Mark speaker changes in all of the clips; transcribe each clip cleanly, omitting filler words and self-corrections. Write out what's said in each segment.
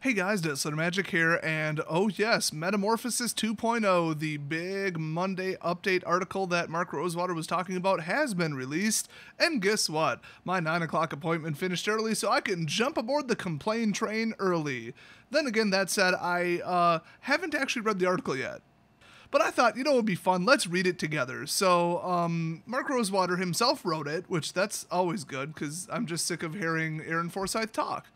Speaker 1: Hey guys, Desolate Magic here, and oh yes, Metamorphosis 2.0, the big Monday update article that Mark Rosewater was talking about, has been released, and guess what? My 9 o'clock appointment finished early, so I can jump aboard the complain train early. Then again, that said, I haven't actually read the article yet. But I thought, it would be fun, let's read it together. So, Mark Rosewater himself wrote it, which that's always good, because I'm just sick of hearing Aaron Forsyth talk.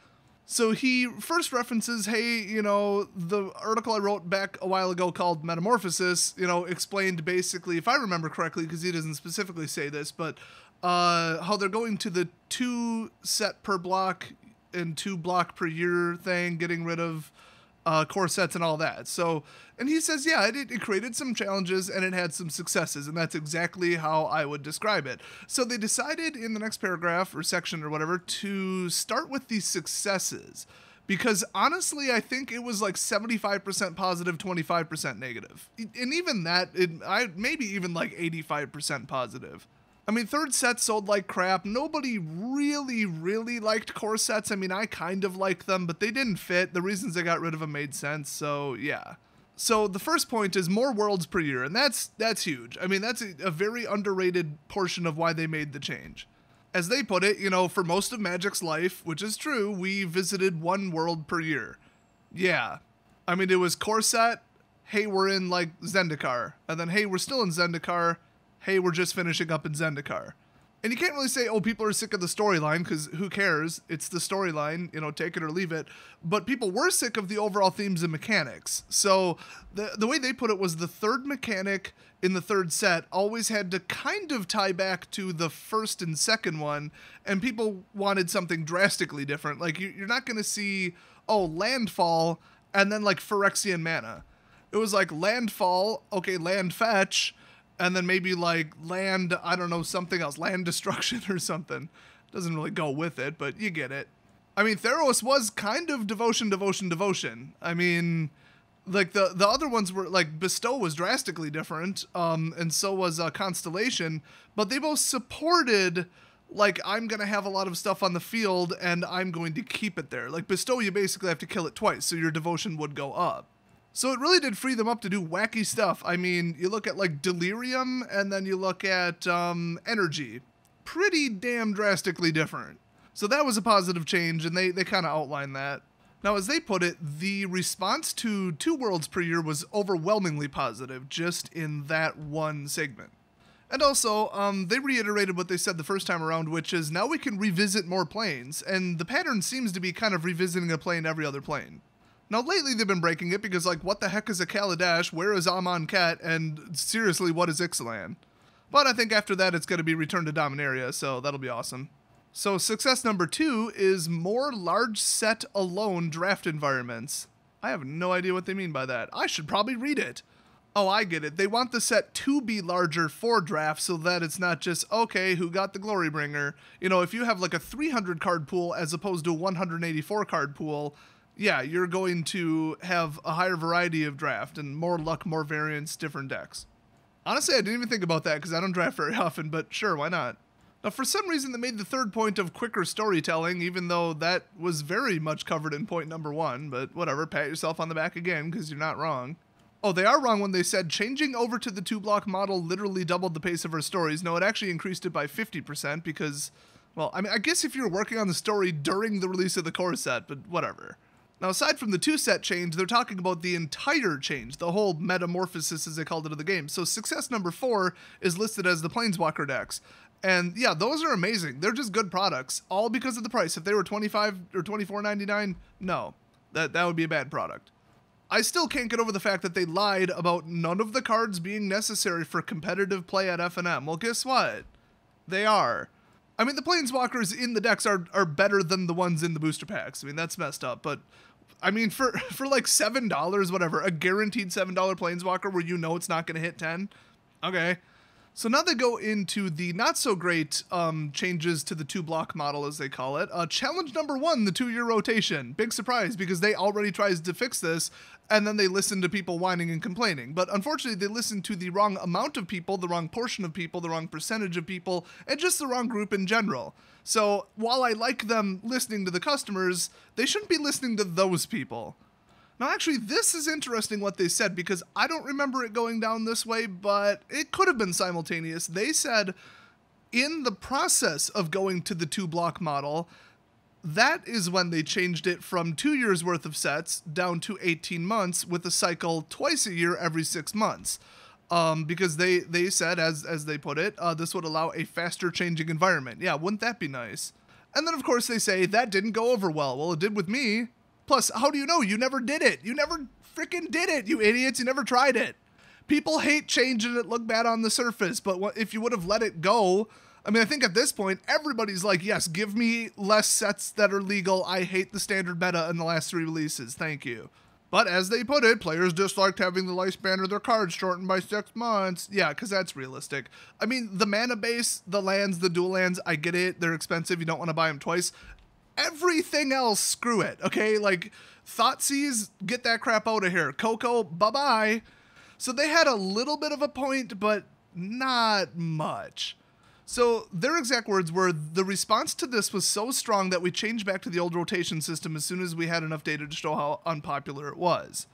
Speaker 1: So he first references, hey, the article I wrote back a while ago called Metamorphosis, explained basically, if I remember correctly, because he doesn't specifically say this, but how they're going to the 2 set per block and 2 block per year thing, getting rid of core sets and all that. So, and he says, yeah, it created some challenges and it had some successes, and that's exactly how I would describe it. So they decided in the next paragraph or section or whatever to start with the successes, because honestly, I think it was like 75% positive, 25% negative. And even that, maybe even like 85% positive. I mean, third sets sold like crap. Nobody really liked core sets. I mean, I kind of liked them, but they didn't fit. The reasons they got rid of them made sense, so yeah. So the first point is more worlds per year, and that's huge. I mean, that's a very underrated portion of why they made the change. As they put it, for most of Magic's life, which is true, we visited 1 world per year. Yeah. I mean, it was core set, hey, we're in like Zendikar, and then hey, we're still in Zendikar, hey, we're just finishing up in Zendikar. And you can't really say, oh, people are sick of the storyline, because who cares? It's the storyline, take it or leave it. But people were sick of the overall themes and mechanics. So the way they put it was the third mechanic in the third set always had to kind of tie back to the first and second one, and people wanted something drastically different. Like, you're not going to see, oh, landfall, and then like Phyrexian mana. It was like landfall, okay, land fetch, and then maybe like land, I don't know, something else, land destruction or something. Doesn't really go with it, but you get it. I mean, Theros was kind of devotion. I mean, like the other ones were like Bestow was drastically different, and so was Constellation, but they both supported like, I'm going to have a lot of stuff on the field and I'm going to keep it there. Like Bestow, you basically have to kill it twice, so your devotion would go up. So it really did free them up to do wacky stuff. I mean, you look at like Delirium, and then you look at Energy. Pretty damn drastically different. So that was a positive change, and they kind of outlined that. Now, as they put it, the response to 2 worlds per year was overwhelmingly positive, just in that one segment. And also, they reiterated what they said the first time around, which is now we can revisit more planes, and the pattern seems to be kind of revisiting a plane every other plane. Now, lately they've been breaking it because, like, what the heck is a Kaladesh? Where is Amonkhet? And seriously, what is Ixalan? But I think after that it's going to be Return to Dominaria, so that'll be awesome. So success number 2 is more large set alone draft environments. I have no idea what they mean by that. I should probably read it. Oh, I get it. They want the set to be larger for draft so that it's not just, okay, who got the Glorybringer? If you have like a 300 card pool as opposed to a 184 card pool, yeah, you're going to have a higher variety of draft and more luck, more variants, different decks. Honestly, I didn't even think about that because I don't draft very often, but sure, why not? Now, for some reason, they made the third point of quicker storytelling, even though that was very much covered in point number 1, but whatever, pat yourself on the back again because you're not wrong. Oh, they are wrong when they said changing over to the 2-block model literally doubled the pace of our stories. No, it actually increased it by 50% because, well, I mean, I guess if you're working on the story during the release of the core set, but whatever. Now, aside from the 2-set change, they're talking about the entire change, the whole metamorphosis, as they called it, of the game. So success number 4 is listed as the Planeswalker decks. And yeah, those are amazing. They're just good products, all because of the price. If they were $25 or $24.99, no, that would be a bad product. I still can't get over the fact that they lied about none of the cards being necessary for competitive play at FNM. Well, guess what? They are. I mean, the Planeswalkers in the decks are better than the ones in the booster packs. I mean, that's messed up, but I mean, for like $7, whatever, a guaranteed $7 Planeswalker where it's not going to hit 10, okay. So now they go into the not so great changes to the 2-block model, as they call it. Challenge number 1, the 2-year rotation. Big surprise, because they already tried to fix this, and then they listened to people whining and complaining. But unfortunately, they listened to the wrong amount of people, the wrong portion of people, the wrong percentage of people, and just the wrong group in general. So while I like them listening to the customers, they shouldn't be listening to those people. Now, actually, this is interesting what they said, because I don't remember it going down this way, but it could have been simultaneous. They said in the process of going to the 2-block model, that is when they changed it from 2 years worth of sets down to 18 months with a cycle twice a year every 6 months. Because they said, as they put it, this would allow a faster changing environment. Yeah, wouldn't that be nice? And then, of course, they say that didn't go over well. Well, it did with me. Plus, how do you know? You never did it. You never freaking did it, you idiots. You never tried it. People hate change and it looked bad on the surface, but if you would have let it go, I mean, I think at this point, everybody's like, yes, give me less sets that are legal. I hate the standard meta in the last 3 releases. Thank you. But as they put it, players disliked having the lifespan of their cards shortened by 6 months. Yeah, because that's realistic. I mean, the mana base, the lands, the dual lands, I get it. They're expensive. You don't want to buy them twice. Everything else, screw it, okay? Like, Thoughtseize, get that crap out of here. Coco, bye-bye. So they had a little bit of a point, but not much. So their exact words were, the response to this was so strong that we changed back to the old rotation system as soon as we had enough data to show how unpopular it was.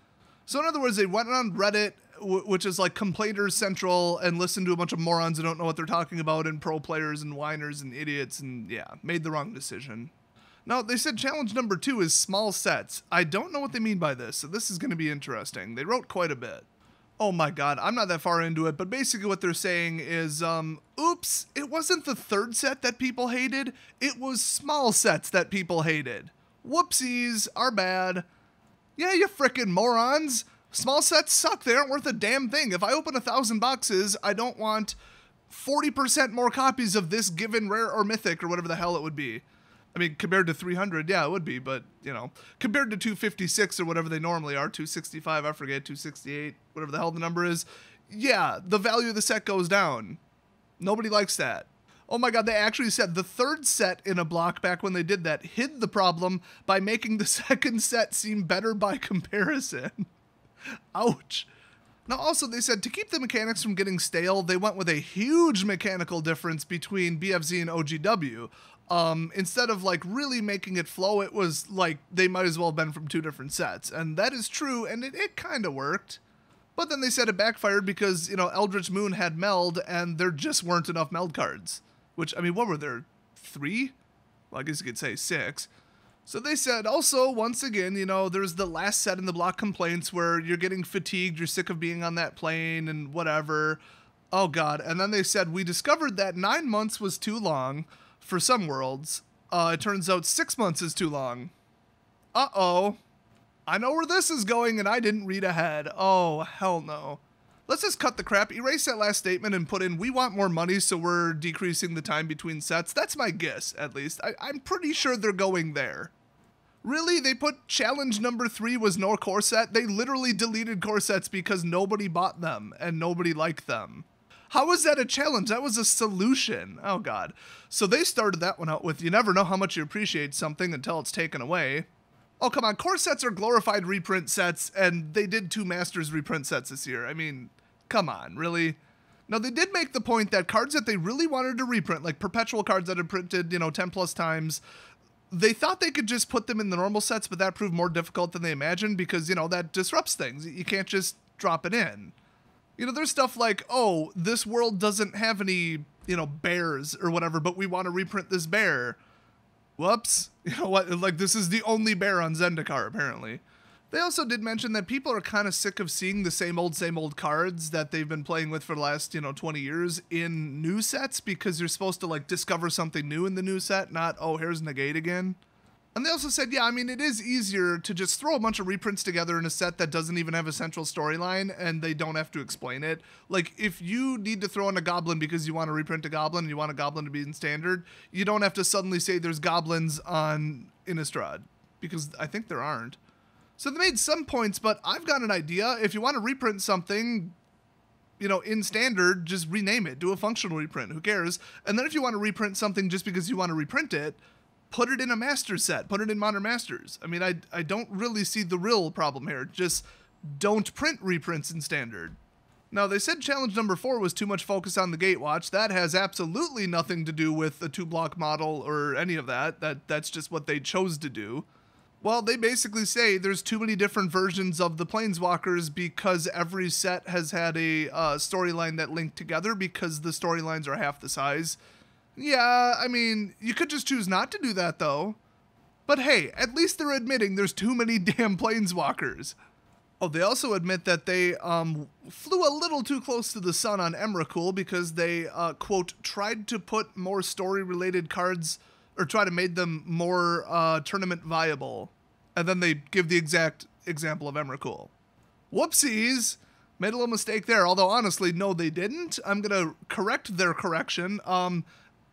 Speaker 1: So in other words, they went on Reddit, which is like Complainers Central, and listened to a bunch of morons who don't know what they're talking about, and pro players and whiners and idiots, and yeah, made the wrong decision. Now, they said challenge number 2 is small sets. I don't know what they mean by this, so this is going to be interesting. They wrote quite a bit. Oh my god, I'm not that far into it, but basically what they're saying is, oops, it wasn't the 3rd set that people hated, it was small sets that people hated. Whoopsies, our bad. Yeah, you frickin' morons. Small sets suck, they aren't worth a damn thing. If I open 1,000 boxes, I don't want 40% more copies of this given rare or mythic or whatever the hell it would be. I mean, compared to 300, yeah, it would be, but, you know, compared to 256 or whatever they normally are, 265, I forget, 268, whatever the hell the number is, yeah, the value of the set goes down. Nobody likes that. Oh my god, they actually said the 3rd set in a block back when they did that hid the problem by making the 2nd set seem better by comparison. Ouch. Now, also, they said to keep the mechanics from getting stale, they went with a huge mechanical difference between BFZ and OGW. Instead of like really making it flow, it was like they might as well have been from 2 different sets. And that is true, and it kind of worked. But then they said it backfired because, you know, Eldritch Moon had meld, and there just weren't enough meld cards. Which, I mean, what were there? 3? Well, I guess you could say 6. So they said, also, once again, you know, there's the last set in the block complaints where you're getting fatigued, you're sick of being on that plane, and whatever. Oh, God. And then they said, we discovered that 9 months was too long. For some worlds, it turns out 6 months is too long. Uh-oh. I know where this is going, and I didn't read ahead. Oh, hell no. Let's just cut the crap, erase that last statement, and put in, we want more money, so we're decreasing the time between sets. That's my guess, at least. I'm pretty sure they're going there. Really? They put challenge number 3 was no core set? They literally deleted core sets because nobody bought them, and nobody liked them. How was that a challenge? That was a solution. Oh, God. So they started that one out with, you never know how much you appreciate something until it's taken away. Oh, come on. Core sets are glorified reprint sets, and they did 2 Masters reprint sets this year. I mean, come on, really? Now, they did make the point that cards that they really wanted to reprint, like perpetual cards that had printed, you know, 10 plus times, they thought they could just put them in the normal sets, but that proved more difficult than they imagined because, you know, that disrupts things. You can't just drop it in. You know, there's stuff like, oh, this world doesn't have any, you know, bears or whatever, but we want to reprint this bear. Whoops. You know what? Like, this is the only bear on Zendikar, apparently. They also did mention that people are kind of sick of seeing the same old cards that they've been playing with for the last, you know, 20 years in new sets because you're supposed to, like, discover something new in the new set, not, oh, here's Negate again. And they also said, yeah, I mean, it is easier to just throw a bunch of reprints together in a set that doesn't even have a central storyline, and they don't have to explain it. Like, if you need to throw in a goblin because you want to reprint a goblin and you want a goblin to be in standard, you don't have to suddenly say there's goblins on Innistrad, because I think there aren't. So they made some points, but I've got an idea. If you want to reprint something, in standard, just rename it, do a functional reprint, who cares? And then if you want to reprint something just because you want to reprint it, put it in a master set, put it in Modern Masters. I mean, I don't really see the real problem here. Just don't print reprints in standard. Now, they said challenge number 4 was too much focus on the Gatewatch. That has absolutely nothing to do with the 2-block model or any of that. That's just what they chose to do. Well, they basically say there's too many different versions of the Planeswalkers because every set has had a storyline that linked together because the storylines are half the size. Yeah, I mean, you could just choose not to do that, though. But hey, at least they're admitting there's too many damn Planeswalkers. Oh, they also admit that they flew a little too close to the sun on Emrakul because they, quote, tried to put more story-related cards, or try to make them more tournament viable. And then they give the exact example of Emrakul. Whoopsies! Made a little mistake there, although honestly, no, they didn't. I'm going to correct their correction.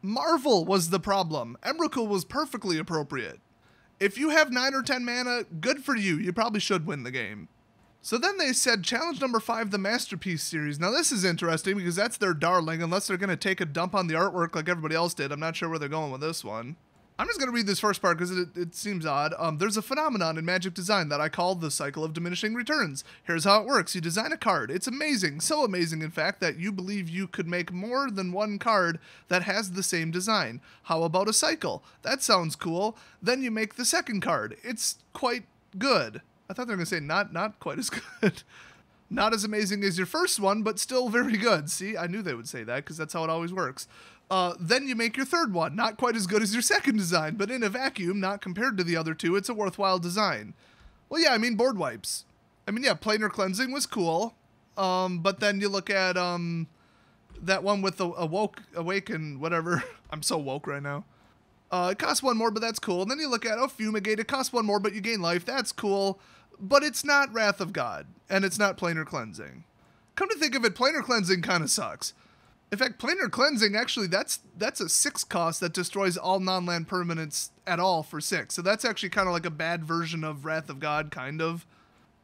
Speaker 1: Marvel was the problem. Emrakul was perfectly appropriate. If you have 9 or 10 mana, good for you. You probably should win the game. So then they said challenge number 5, the Masterpiece series. Now this is interesting because that's their darling, unless they're going to take a dump on the artwork like everybody else did. I'm not sure where they're going with this one. I'm just going to read this first part because it seems odd. There's a phenomenon in Magic design that I call the cycle of diminishing returns. Here's how it works. You design a card. It's amazing, so amazing in fact, that you believe you could make more than one card that has the same design. How about a cycle? That sounds cool. Then you make the second card. It's quite good. I thought they were going to say not quite as good. Not as amazing as your first one, but still very good. See, I knew they would say that because that's how it always works. Then you make your third one. Not quite as good as your second design, but in a vacuum, not compared to the other two, it's a worthwhile design. Well, yeah, I mean, board wipes. I mean, yeah, Planar Cleansing was cool. But then you look at that one with the Awaken, whatever. I'm so woke right now. It costs 1 more, but that's cool. And then you look at, Fumigate. It costs 1 more, but you gain life. That's cool. But it's not Wrath of God, and it's not Planar Cleansing. Come to think of it, Planar Cleansing kind of sucks. In fact, Planar Cleansing, actually, that's a 6 cost that destroys all non-land permanents at all for 6. So that's actually kind of like a bad version of Wrath of God, kind of.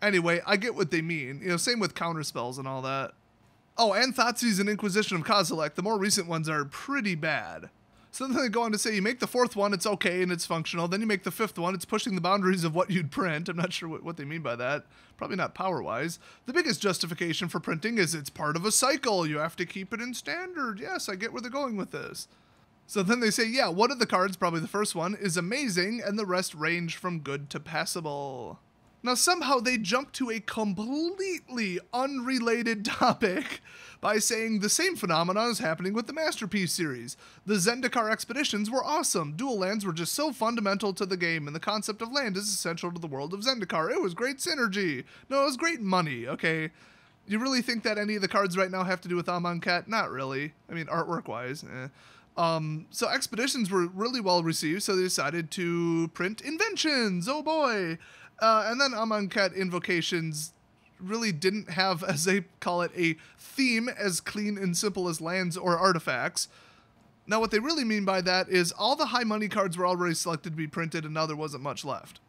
Speaker 1: Anyway, I get what they mean. Same with counterspells and all that. Oh, and Thoughtseize and Inquisition of Kozilek. The more recent ones are pretty bad. So then they go on to say you make the 4th one, it's okay and it's functional. Then you make the 5th one, it's pushing the boundaries of what you'd print. I'm not sure what they mean by that. Probably not power-wise. The biggest justification for printing is it's part of a cycle. You have to keep it in standard. Yes, I get where they're going with this. So then they say, yeah, one of the cards, probably the first one, is amazing, and the rest range from good to passable. Now somehow they jump to a completely unrelated topic by saying the same phenomenon is happening with the Masterpiece series. The Zendikar expeditions were awesome. Dual lands were just so fundamental to the game, and the concept of land is essential to the world of Zendikar. It was great synergy. No, it was great money, okay? You really think that any of the cards right now have to do with Amonkhet? Not really. I mean, artwork-wise, So expeditions were really well received, so they decided to print inventions. Oh boy! And then Amonkhet invocations really didn't have, as they call it, a theme as clean and simple as lands or artifacts. Now what they really mean by that is all the high money cards were already selected to be printed and now there wasn't much left.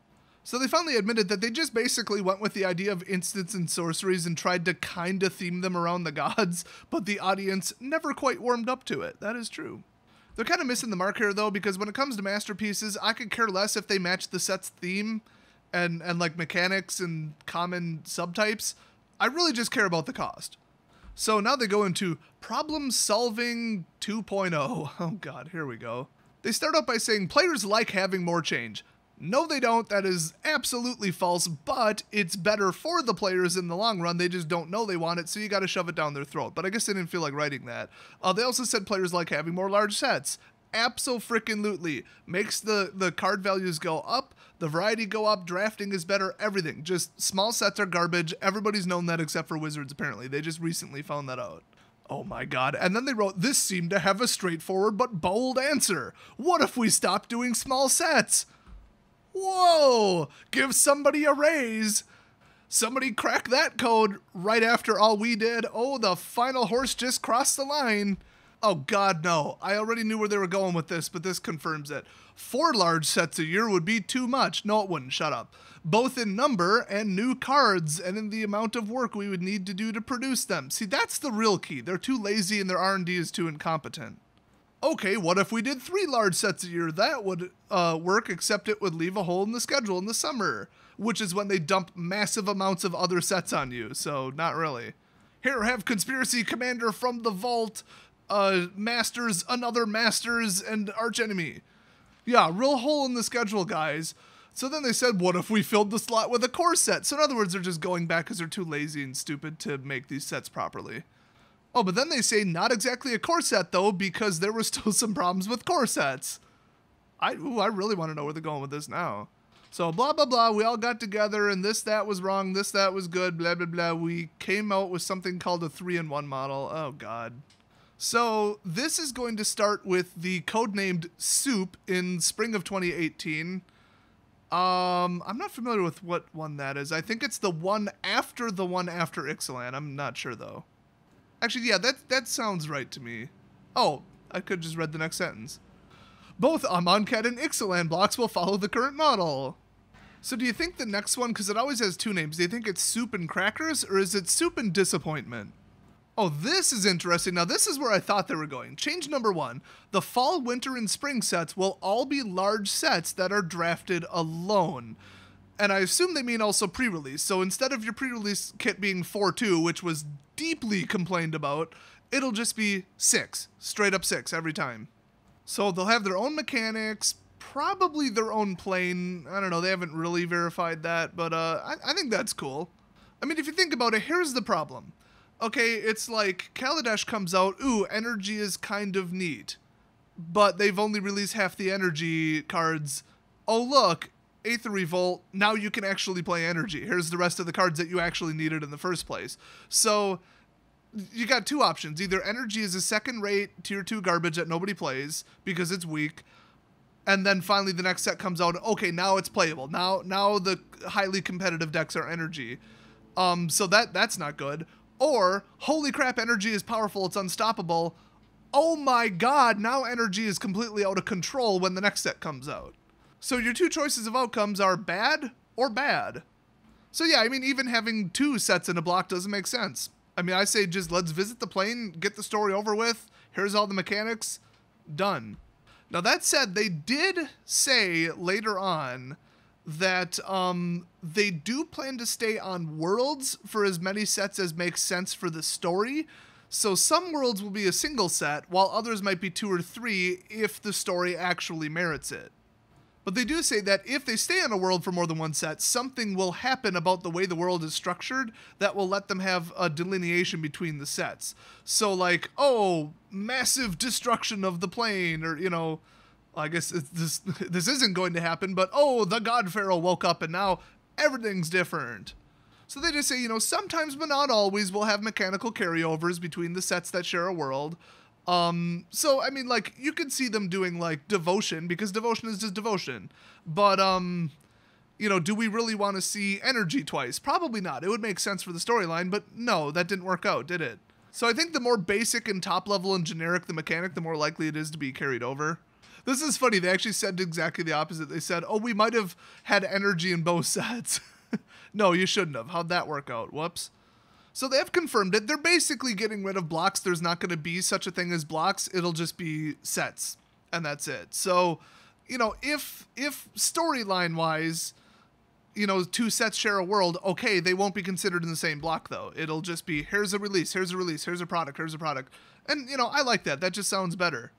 Speaker 1: So they finally admitted that they just basically went with the idea of instants and sorceries and tried to kind of theme them around the gods, but the audience never quite warmed up to it. That is true. They're kind of missing the mark here though, because when it comes to masterpieces, I could care less if they match the set's theme and like mechanics and common subtypes. I really just care about the cost. So now they go into problem solving 2.0. Oh god, here we go. They start out by saying players like having more change. No, they don't. That is absolutely false, but it's better for the players in the long run. They just don't know they want it, so you got to shove it down their throat. But I guess they didn't feel like writing that. They also said players like having more large sets. Abso-frickin-lutely. Makes the card values go up, the variety go up, drafting is better, everything. Just small sets are garbage. Everybody's known that except for Wizards, apparently. They just recently found that out. Oh my god. And then they wrote, this seemed to have a straightforward but bold answer. What if we stopped doing small sets? Whoa! Give somebody a raise! Somebody cracked that code right after all we did. Oh, the final horse just crossed the line. Oh god, no. I already knew where they were going with this, but this confirms it. 4 large sets a year would be too much. No, it wouldn't. Shut up. Both in number and new cards, and in the amount of work we would need to do to produce them. See, that's the real key. They're too lazy and their R&D is too incompetent. Okay, what if we did 3 large sets a year? That would work, except it would leave a hole in the schedule in the summer, which is when they dump massive amounts of other sets on you, so not really. Here, have Conspiracy Commander from the Vault, Masters, another Masters, and Archenemy. Yeah, real hole in the schedule, guys. So then they said, what if we filled the slot with a core set? So in other words, they're just going back because they're too lazy and stupid to make these sets properly. Oh, but then they say not exactly a core set, though, because there were still some problems with core sets. I really want to know where they're going with this now. So blah, blah, blah, we all got together, and this, that was wrong, this, that was good, blah, blah, blah. We came out with something called a 3-in-1 model. Oh, God. So this is going to start with the codenamed Soup in spring of 2018. I'm not familiar with what one that is. I think it's the one after Ixalan. I'm not sure, though. Actually, yeah, that sounds right to me. Oh, I could just read the next sentence. Both Amonkhet and Ixalan blocks will follow the current model. So do you think the next one, because it always has 2 names, do you think it's Soup and Crackers, or is it Soup and Disappointment? Oh, this is interesting. Now, this is where I thought they were going. Change number 1. The fall, winter, and spring sets will all be large sets that are drafted alone. And I assume they mean also pre-release. So instead of your pre-release kit being 4-2, which was deeply complained about, it'll just be 6. Straight up 6 every time. So they'll have their own mechanics, probably their own plane. I don't know, they haven't really verified that, but I think that's cool. I mean, if you think about it, here's the problem. Okay, it's like Kaladesh comes out, ooh, energy is kind of neat, but they've only released half the energy cards. Oh, look, Aether Revolt, now you can actually play energy. Here's the rest of the cards that you actually needed in the first place. So you got 2 options. Either energy is a second-rate tier 2 garbage that nobody plays because it's weak, and then finally the next set comes out, okay, now it's playable. Now the highly competitive decks are energy. So that's not good. Or, holy crap, energy is powerful, it's unstoppable. Oh my god, now energy is completely out of control when the next set comes out. So your 2 choices of outcomes are bad or bad. So yeah, I mean, even having 2 sets in a block doesn't make sense. I mean, I say just let's visit the plane, get the story over with, here's all the mechanics, done. Now that said, they did say later on that they do plan to stay on worlds for as many sets as makes sense for the story. So some worlds will be a single set, while others might be 2 or 3 if the story actually merits it. But they do say that if they stay on a world for more than 1 set, something will happen about the way the world is structured that will let them have a delineation between the sets. So like, oh, massive destruction of the plane, or, you know, I guess this isn't going to happen, but oh, the God Pharaoh woke up and now everything's different. So they just say, you know, sometimes but not always we'll have mechanical carryovers between the sets that share a world. So, I mean, like, you could see them doing, like, Devotion, because Devotion is just Devotion. But, you know, do we really want to see Energy twice? Probably not. It would make sense for the storyline, but no, that didn't work out, did it? So I think the more basic and top level and generic the mechanic, the more likely it is to be carried over. This is funny. They actually said exactly the opposite. They said, oh, we might have had energy in both sets. No, you shouldn't have. How'd that work out? Whoops. So they have confirmed it. They're basically getting rid of blocks. There's not going to be such a thing as blocks. It'll just be sets, and that's it. So, you know, if storyline-wise, you know, 2 sets share a world, okay, they won't be considered in the same block, though. It'll just be, here's a release, here's a release, here's a product, here's a product. And, you know, I like that. That just sounds better.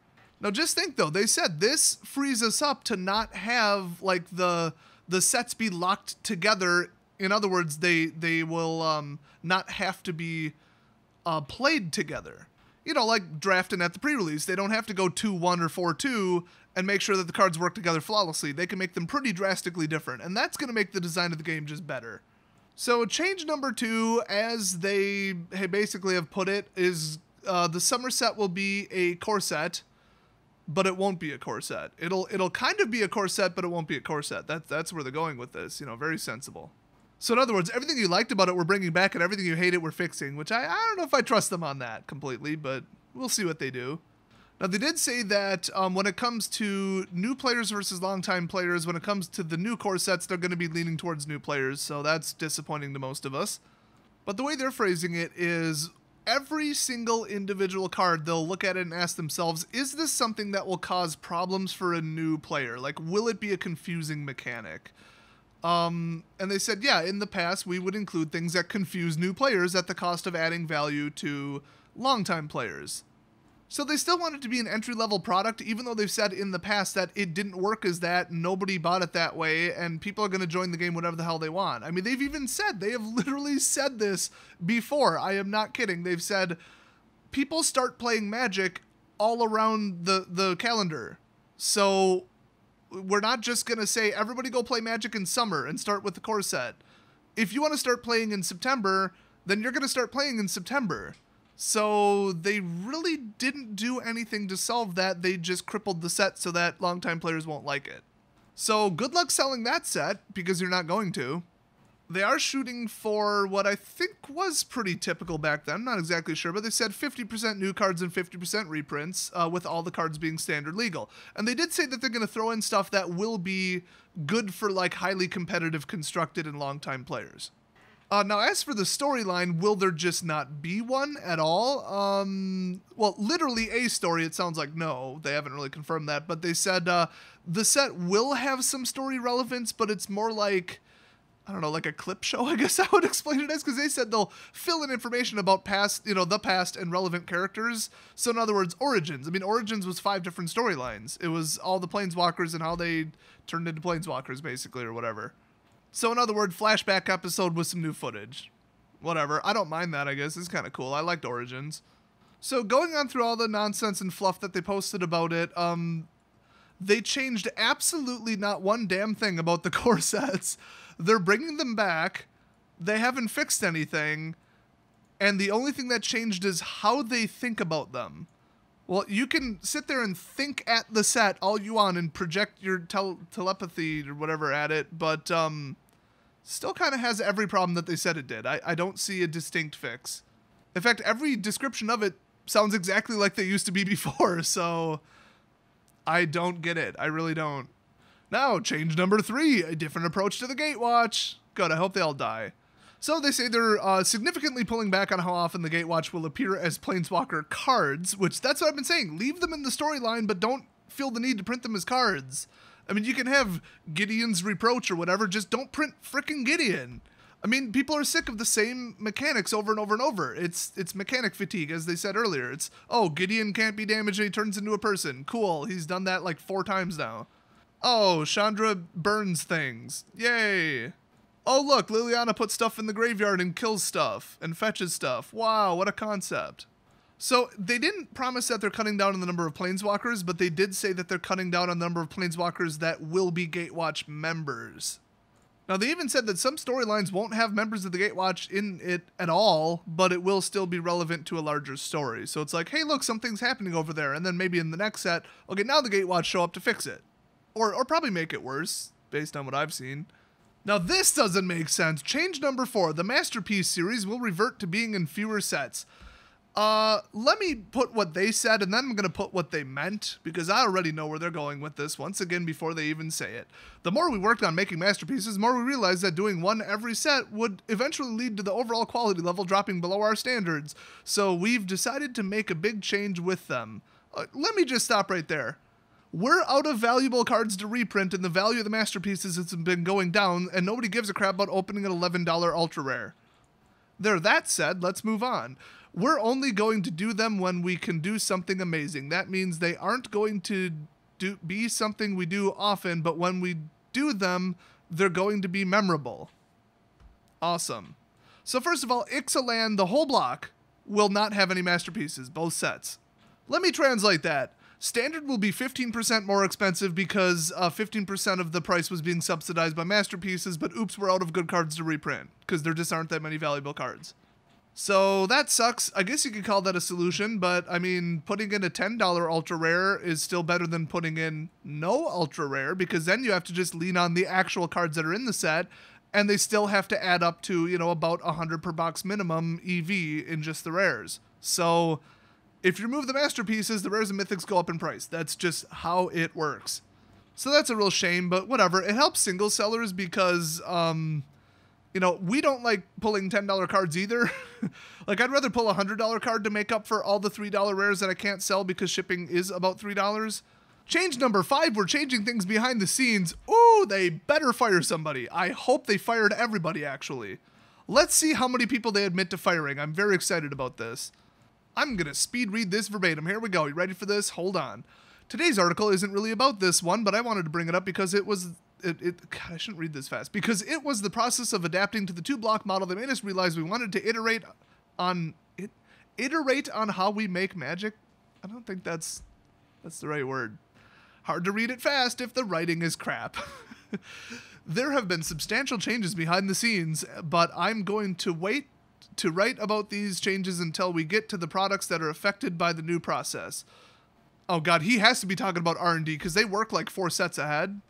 Speaker 1: Now, just think, though, they said this frees us up to not have, like, the sets be locked together. In other words, they will not have to be played together. You know, like drafting at the pre-release. They don't have to go 2-1 or 4-2 and make sure that the cards work together flawlessly. They can make them pretty drastically different, and that's going to make the design of the game just better. So change number 2, as they basically have put it, is the summer set will be a core set, but it won't be a core set. It'll kind of be a core set, but it won't be a core set. That's where they're going with this. You know, very sensible. So in other words, everything you liked about it we're bringing back, and everything you hated we're fixing, which I don't know if I trust them on that completely, but we'll see what they do. Now, they did say that when it comes to new players versus longtime players, when it comes to the new core sets, they're going to be leaning towards new players, so that's disappointing to most of us. But the way they're phrasing it is every single individual card, they'll look at it and ask themselves, is this something that will cause problems for a new player? Like, will it be a confusing mechanic? And they said, yeah, in the past, we would include things that confuse new players at the cost of adding value to longtime players. So they still want it to be an entry-level product, even though they've said in the past that it didn't work as that, nobody bought it that way, and people are going to join the game whatever the hell they want. I mean, they've even said, they have literally said this before. I am not kidding. They've said, people start playing Magic all around the calendar. So we're not just going to say, everybody go play Magic in summer and start with the core set. If you want to start playing in September, then you're going to start playing in September. So they really didn't do anything to solve that. They just crippled the set so that longtime players won't like it. So good luck selling that set, because you're not going to. They are shooting for what I think was pretty typical back then. I'm not exactly sure, but they said 50% new cards and 50% reprints, with all the cards being standard legal. And they did say that they're going to throw in stuff that will be good for like highly competitive constructed and longtime players. Now, as for the storyline, will there just not be one at all? Well, literally a story, it sounds like no. They haven't really confirmed that, but they said the set will have some story relevance, but it's more like, I don't know, like a clip show, I guess I would explain it as, because they said they'll fill in information about past, the past and relevant characters. So in other words, Origins. I mean, Origins was 5 different storylines. It was all the Planeswalkers and how they turned into Planeswalkers, basically, or whatever. So in other words, flashback episode with some new footage. Whatever. I don't mind that, I guess. It's kind of cool. I liked Origins. So going on through all the nonsense and fluff that they posted about it, they changed absolutely not one damn thing about the core sets. They're bringing them back. They haven't fixed anything. And the only thing that changed is how they think about them. Well, you can sit there and think at the set all you want and project your telepathy or whatever at it, but still kind of has every problem that they said it did. I don't see a distinct fix. In fact, every description of it sounds exactly like they used to be before, so I don't get it. I really don't. Now, change number 3, a different approach to the Gatewatch. Good, I hope they all die. So they say they're significantly pulling back on how often the Gatewatch will appear as Planeswalker cards, which that's what I've been saying. Leave them in the storyline, but don't feel the need to print them as cards. I mean, you can have Gideon's Reproach or whatever, just don't print frickin' Gideon. I mean, people are sick of the same mechanics over and over and over. It's mechanic fatigue, as they said earlier. It's, oh, Gideon can't be damaged and he turns into a person. Cool, he's done that like 4 times now. Oh, Chandra burns things. Yay. Oh, look, Liliana puts stuff in the graveyard and kills stuff and fetches stuff. Wow, what a concept. So they didn't promise that they're cutting down on the number of Planeswalkers, but they did say that they're cutting down on the number of Planeswalkers that will be Gatewatch members. Now, they even said that some storylines won't have members of the Gatewatch in it at all, but it will still be relevant to a larger story. So it's like, hey, look, something's happening over there. And then maybe in the next set, okay, now the Gatewatch show up to fix it. Or probably make it worse, based on what I've seen. Now this doesn't make sense. Change number 4. The Masterpiece series will revert to being in fewer sets. Let me put what they said, and then I'm going to put what they meant, because I already know where they're going with this, once again, before they even say it. The more we worked on making masterpieces, the more we realized that doing one every set would eventually lead to the overall quality level dropping below our standards. So we've decided to make a big change with them. Let me just stop right there. We're out of valuable cards to reprint, and the value of the masterpieces has been going down, and nobody gives a crap about opening an $11 ultra rare. There, that said, let's move on. We're only going to do them when we can do something amazing. That means they aren't going to be something we do often, but when we do them, they're going to be memorable. Awesome. So first of all, Ixalan, the whole block, will not have any masterpieces, both sets. Let me translate that. Standard will be 15% more expensive because 15% of the price was being subsidized by masterpieces, but oops, we're out of good cards to reprint because there just aren't that many valuable cards. So that sucks. I guess you could call that a solution, but I mean, putting in a $10 ultra rare is still better than putting in no ultra rare, because then you have to just lean on the actual cards that are in the set, and they still have to add up to, about 100 per box minimum EV in just the rares. So If you remove the masterpieces, the rares and mythics go up in price. That's just how it works. So that's a real shame, but whatever. It helps single sellers because, you know, we don't like pulling $10 cards either. Like, I'd rather pull a $100 card to make up for all the $3 rares that I can't sell because shipping is about $3. Change number 5, we're changing things behind the scenes. Ooh, they better fire somebody. I hope they fired everybody, actually. Let's see how many people they admit to firing. I'm very excited about this. I'm going to speed read this verbatim. Here we go. You ready for this? Hold on. Today's article isn't really about this one, but I wanted to bring it up because it was... God, I shouldn't read this fast. Because it was the process of adapting to the 2-block model that made us realize we wanted to iterate on how we make Magic. I don't think that's the right word. Hard to read it fast if the writing is crap. There have been substantial changes behind the scenes, but I'm going to wait to write about these changes until we get to the products that are affected by the new process. Oh god, he has to be talking about R&D because they work like 4 sets ahead.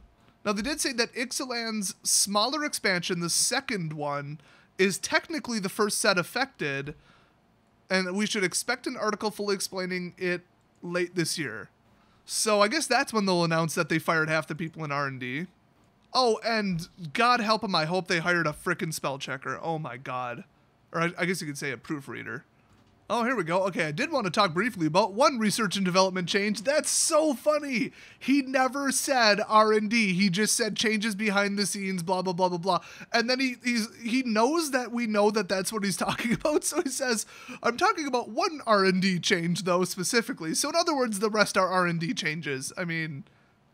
Speaker 1: Now, they did say that Ixalan's smaller expansion, the second one, is technically the first set affected, and we should expect an article fully explaining it late this year. So I guess that's when they'll announce that they fired half the people in R&D. Oh, and God help them, I hope they hired a frickin' spell checker. Oh my god. Or I guess you could say a proofreader. Oh, here we go. Okay, I did want to talk briefly about one research and development change. That's so funny. He never said R&D. He just said changes behind the scenes, blah, blah, blah, blah, blah. And then he knows that we know that that's what he's talking about. So he says, I'm talking about one R&D change, though, specifically. So in other words, the rest are R&D changes. I mean,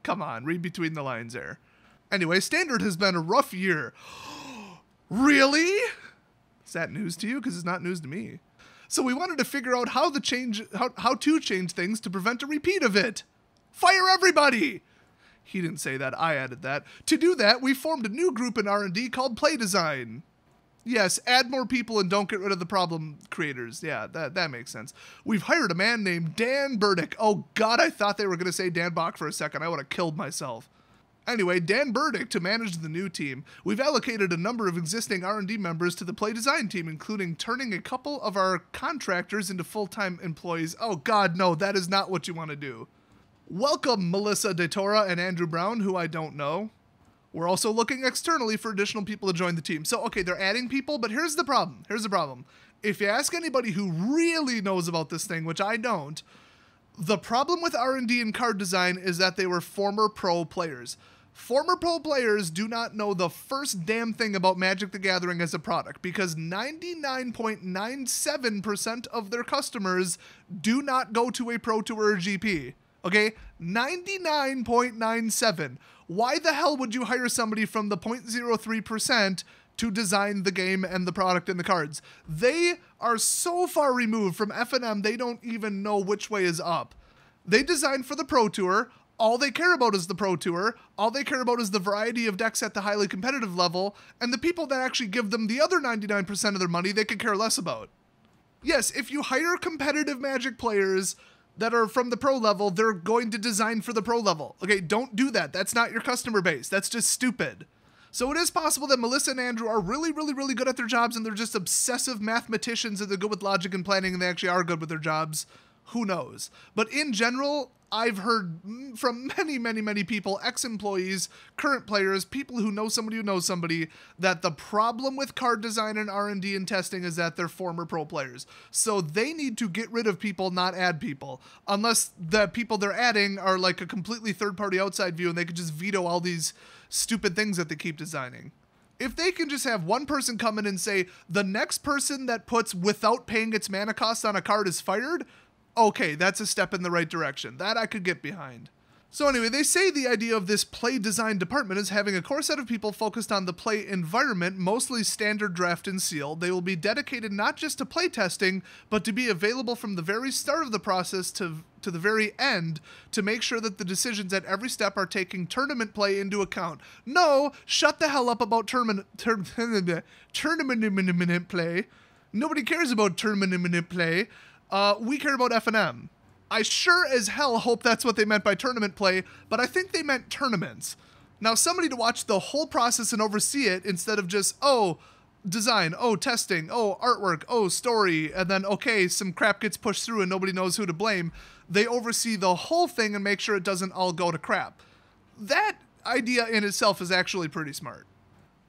Speaker 1: come on, read between the lines there. Anyway, Standard has been a rough year. Really? Is that news to you? Because it's not news to me. So we wanted to figure out how to change things to prevent a repeat of it. Fire everybody! He didn't say that, I added that. To do that, we formed a new group in R&D called Play Design. Yes, add more people and don't get rid of the problem creators. Yeah, that makes sense. We've hired a man named Dan Burdick. Oh god, I thought they were going to say Dan Bach for a second. I would have killed myself. Anyway, Dan Burdick to manage the new team. We've allocated a number of existing R&D members to the Play Design team, including turning a couple of our contractors into full-time employees. Oh god, no, that is not what you want to do. Welcome Melissa DeTora and Andrew Brown, who I don't know. We're also looking externally for additional people to join the team. So, okay, they're adding people, but here's the problem. If you ask anybody who really knows about this thing, which I don't, the problem with R&D and card design is that they were former pro players. Former pro players do not know the first damn thing about Magic the Gathering as a product because 99.97% of their customers do not go to a Pro Tour or GP. Okay? 99.97. Why the hell would you hire somebody from the 0.03% to design the game and the product and the cards? They are so far removed from F&M, they don't even know which way is up. They design for the Pro Tour. All they care about is the Pro Tour. All they care about is the variety of decks at the highly competitive level, and the people that actually give them the other 99% of their money they could care less about. Yes, if you hire competitive Magic players that are from the pro level, they're going to design for the pro level. Okay, don't do that. That's not your customer base. That's just stupid. So it is possible that Melissa and Andrew are really, really, really good at their jobs and they're just obsessive mathematicians and they're good with logic and planning and they actually are good with their jobs. Who knows? But in general, I've heard from many, many, many people, ex-employees, current players, people who know somebody, that the problem with card design and R&D and testing is that they're former pro players. So they need to get rid of people, not add people. Unless the people they're adding are like a completely third-party outside view and they could just veto all these stupid things that they keep designing. If they can just have one person come in and say, the next person that puts without paying its mana cost on a card is fired, okay, that's a step in the right direction. That I could get behind. So anyway, they say the idea of this play design department is having a core set of people focused on the play environment, mostly standard, draft, and seal. They will be dedicated not just to play testing, but to be available from the very start of the process to the very end to make sure that the decisions at every step are taking tournament play into account. No, shut the hell up about tournament play. Nobody cares about tournament play. We care about F&M. I sure as hell hope that's what they meant by tournament play, but I think they meant tournaments. Now, somebody to watch the whole process and oversee it instead of just, oh, design, oh, testing, oh, artwork, oh, story, and then, okay, some crap gets pushed through and nobody knows who to blame. They oversee the whole thing and make sure it doesn't all go to crap. That idea in itself is actually pretty smart.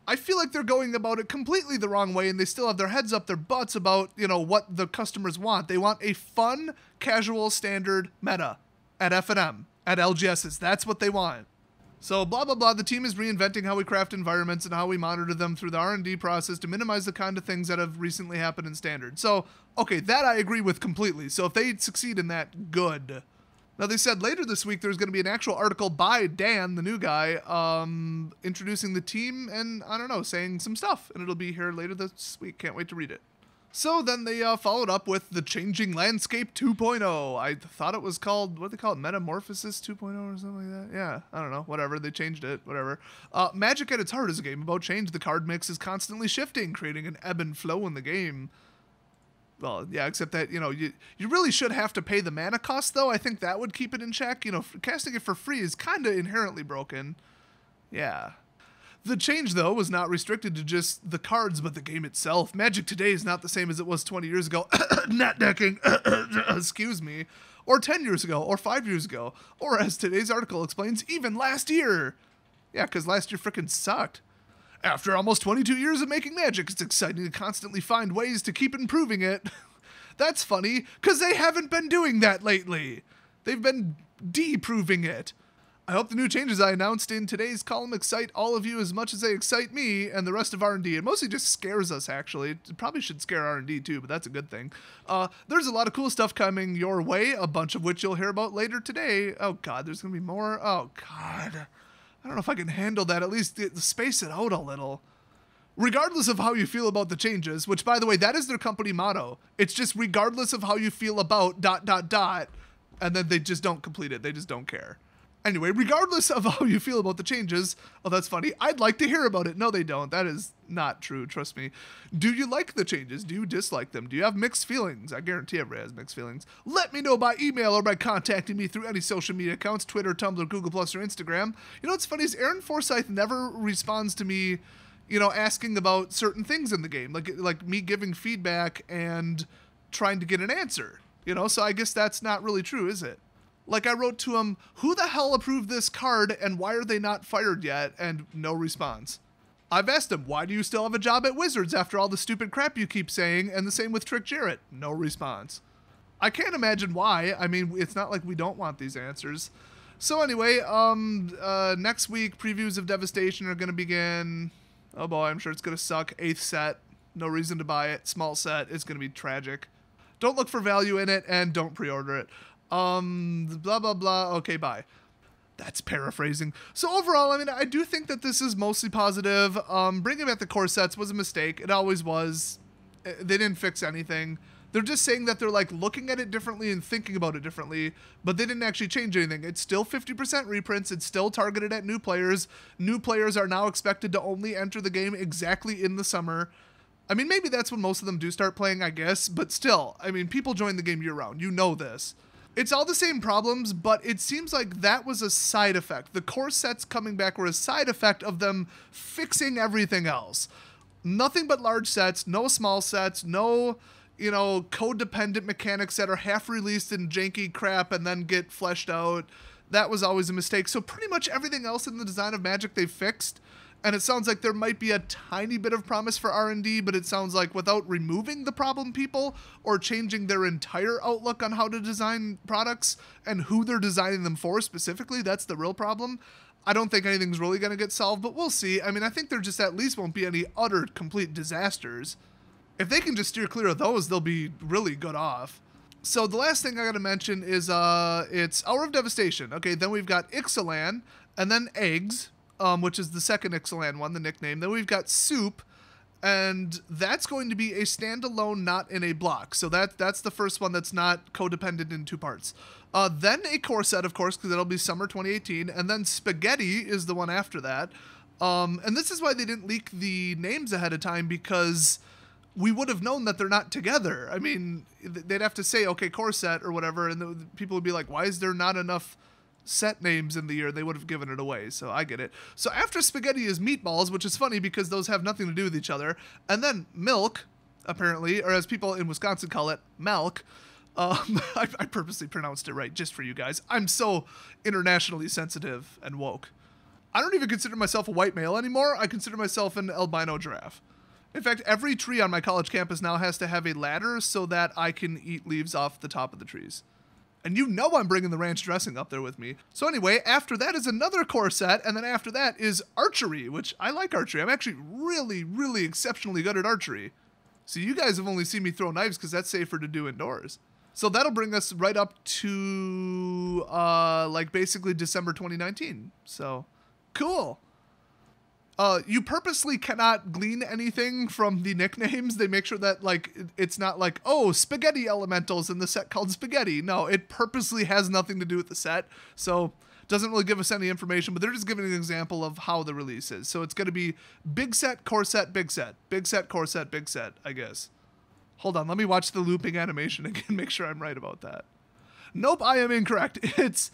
Speaker 1: I feel like they're going about it completely the wrong way, and they still have their heads up their butts about, what the customers want. They want a fun, casual, standard meta at F&M, at LGSs. That's what they want. So blah, blah, blah. The team is reinventing how we craft environments and how we monitor them through the R&D process to minimize the kind of things that have recently happened in standard. So, okay, that I agree with completely. So if they succeed in that, good. Now, they said later this week there's going to be an actual article by Dan, the new guy, introducing the team and, I don't know, saying some stuff. And it'll be here later this week. Can't wait to read it. So then they followed up with the Changing Landscape 2.0. I thought it was called, what do they call it, Metamorphosis 2.0 or something like that? Yeah, I don't know, whatever. They changed it, whatever. Magic at its heart is a game about change. The card mix is constantly shifting, creating an ebb and flow in the game. Well, yeah, except that, you really should have to pay the mana cost, though. I think that would keep it in check. Casting it for free is kind of inherently broken. Yeah. The change, though, was not restricted to just the cards, but the game itself. Magic today is not the same as it was 20 years ago. Not decking. Excuse me. Or 10 years ago, or 5 years ago. Or, as today's article explains, even last year. Yeah, because last year frickin' sucked. After almost 22 years of making Magic, it's exciting to constantly find ways to keep improving it. That's funny, because they haven't been doing that lately. They've been de-proving it. I hope the new changes I announced in today's column excite all of you as much as they excite me and the rest of R&D. It mostly just scares us, actually. It probably should scare R&D too, but that's a good thing. There's a lot of cool stuff coming your way, a bunch of which you'll hear about later today. Oh, God, there's going to be more? Oh, God. I don't know if I can handle that. At least space it out a little. Regardless of how you feel about the changes, which, by the way, that is their company motto. It's just regardless of how you feel about ... and then they just don't complete it. They just don't care. Anyway, regardless of how you feel about the changes, oh, that's funny, I'd like to hear about it. No, they don't. That is not true, trust me. Do you like the changes? Do you dislike them? Do you have mixed feelings? I guarantee everybody has mixed feelings. Let me know by email or by contacting me through any social media accounts, Twitter, Tumblr, Google+, or Instagram. What's funny is Aaron Forsyth never responds to me, asking about certain things in the game, like me giving feedback and trying to get an answer, so I guess that's not really true, is it? Like, I wrote to him, who the hell approved this card and why are they not fired yet? And no response. I've asked him, why do you still have a job at Wizards after all the stupid crap you keep saying? And the same with Trick Jarrett. No response. I can't imagine why. I mean, it's not like we don't want these answers. So anyway, next week, previews of Devastation are going to begin. Oh boy, I'm sure it's going to suck. 8th set. No reason to buy it. Small set. It's going to be tragic. Don't look for value in it and don't pre-order it. Blah, blah, blah. Okay, bye. That's paraphrasing. So overall, I mean, I do think that this is mostly positive. Bringing back the core sets was a mistake. It always was. They didn't fix anything. They're just saying that they're like looking at it differently and thinking about it differently, but they didn't actually change anything. It's still 50% reprints. It's still targeted at new players. New players are now expected to only enter the game exactly in the summer. I mean, maybe that's when most of them do start playing, I guess, but still, I mean, people join the game year-round. You know this. It's all the same problems, but it seems like that was a side effect. The core sets coming back were a side effect of them fixing everything else. Nothing but large sets, no small sets, no, code-dependent mechanics that are half-released in janky crap and then get fleshed out. That was always a mistake. So pretty much everything else in the design of Magic they've fixed. And it sounds like there might be a tiny bit of promise for R&D, but it sounds like without removing the problem people or changing their entire outlook on how to design products and who they're designing them for specifically, that's the real problem. I don't think anything's really going to get solved, but we'll see. I mean, I think there just at least won't be any utter complete disasters. If they can just steer clear of those, they'll be really good off. So the last thing I got to mention is it's Hour of Devastation. Okay, then we've got Ixalan, and then Eggs, which is the second Ixalan one, the nickname. Then we've got Soup, and that's going to be a standalone, not in a block. So that's the first one that's not codependent in 2 parts. Then a core set, of course, because that'll be summer 2018, and then Spaghetti is the one after that. And this is why they didn't leak the names ahead of time, because we would have known that they're not together. I mean, they'd have to say, okay, core set or whatever, and the people would be like, why is there not enough set names in the year, they would have given it away, so I get it. So after spaghetti is meatballs, which is funny because those have nothing to do with each other, and then milk, apparently, or as people in Wisconsin call it, milk. I purposely pronounced it right just for you guys. I'm so internationally sensitive and woke. I don't even consider myself a white male anymore. I consider myself an albino giraffe. In fact, every tree on my college campus now has to have a ladder so that I can eat leaves off the top of the trees. And you know I'm bringing the ranch dressing up there with me. So anyway, after that is another core set, and then after that is archery, which I like archery. I'm actually really, really exceptionally good at archery. So you guys have only seen me throw knives because that's safer to do indoors. So that'll bring us right up to, like, basically December 2019. So, cool. You purposely cannot glean anything from the nicknames. They make sure that, like, it's not like, oh, spaghetti elementals in the set called spaghetti. No, it purposely has nothing to do with the set. So, doesn't really give us any information, but they're just giving an example of how the release is. So, it's going to be big set, core set, big set. Big set, core set, big set, I guess. Hold on, let me watch the looping animation again, make sure I'm right about that. Nope, I am incorrect. It's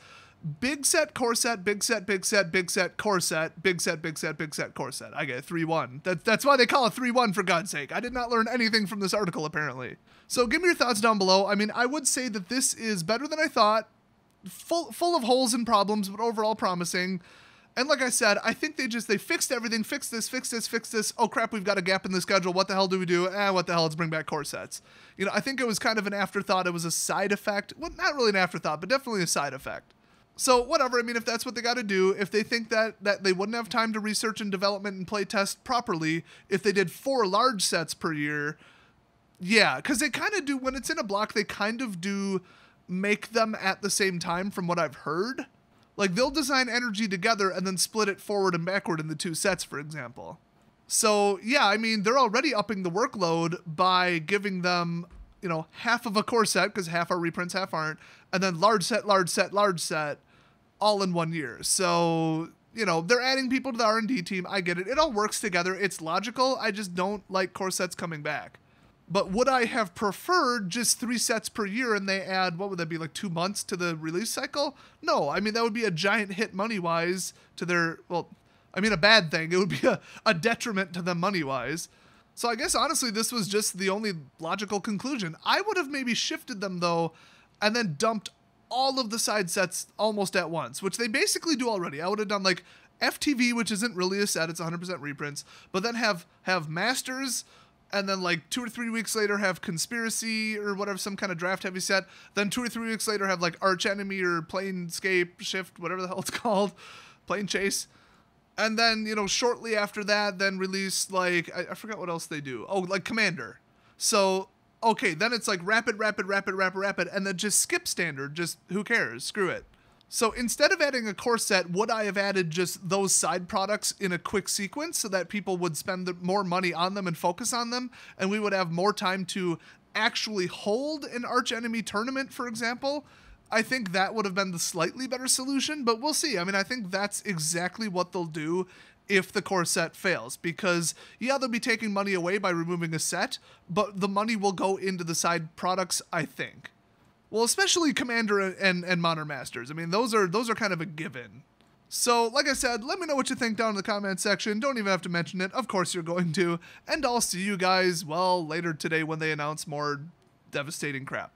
Speaker 1: big set, core set, big set, big set, big set, core set, big set, big set, big set, core set. I get it, 3-1. That's why they call it 3-1, for God's sake. I did not learn anything from this article, apparently. So give me your thoughts down below. I mean, I would say that this is better than I thought. Full of holes and problems, but overall promising. And like I said, I think they fixed everything, fix this. Oh crap, we've got a gap in the schedule. What the hell do we do? What the hell, let's bring back core sets. You know, I think it was kind of an afterthought. It was a side effect. Well, not really an afterthought, but definitely a side effect. So whatever, I mean, if that's what they got to do, if they think that they wouldn't have time to research and development and play test properly, if they did 4 large sets per year, yeah, because they kind of do, when it's in a block, they kind of do make them at the same time from what I've heard. Like, they'll design energy together and then split it forward and backward in the 2 sets, for example. So, yeah, I mean, they're already upping the workload by giving them, you know, half of a core set, because half are reprints, half aren't, and then large set, all in 1 year. So, you know, they're adding people to the R&D team. I get it. It all works together. It's logical. I just don't like core sets coming back. But would I have preferred just 3 sets per year and they add, what would that be, like 2 months to the release cycle? No, I mean, that would be a giant hit money-wise to their, well, I mean, a bad thing. It would be a detriment to them money-wise. So I guess, honestly, this was just the only logical conclusion. I would have maybe shifted them, though, and then dumped all of the side sets almost at once, which they basically do already. I would have done, like, FTV, which isn't really a set, it's 100% reprints, but then have Masters, and then like 2 or 3 weeks later have Conspiracy or whatever, some kind of draft heavy set. Then 2 or 3 weeks later have like Arch Enemy or Planescape Shift, whatever the hell it's called, Plane Chase. And then, you know, shortly after that, then release like, I forgot what else they do. Oh, like Commander. So, okay, then it's like rapid, and then just skip standard. Just who cares? Screw it. So instead of adding a core set, would I have added just those side products in a quick sequence so that people would spend more money on them and focus on them, and we would have more time to actually hold an Arch Enemy tournament, for example? I think that would have been the slightly better solution, but we'll see. I mean, I think that's exactly what they'll do if the core set fails, because, yeah, they'll be taking money away by removing a set, but the money will go into the side products, I think. Well, especially Commander and Modern Masters. I mean, those are kind of a given. So, like I said, let me know what you think down in the comment section. Don't even have to mention it. Of course you're going to. And I'll see you guys, well, later today when they announce more devastating crap.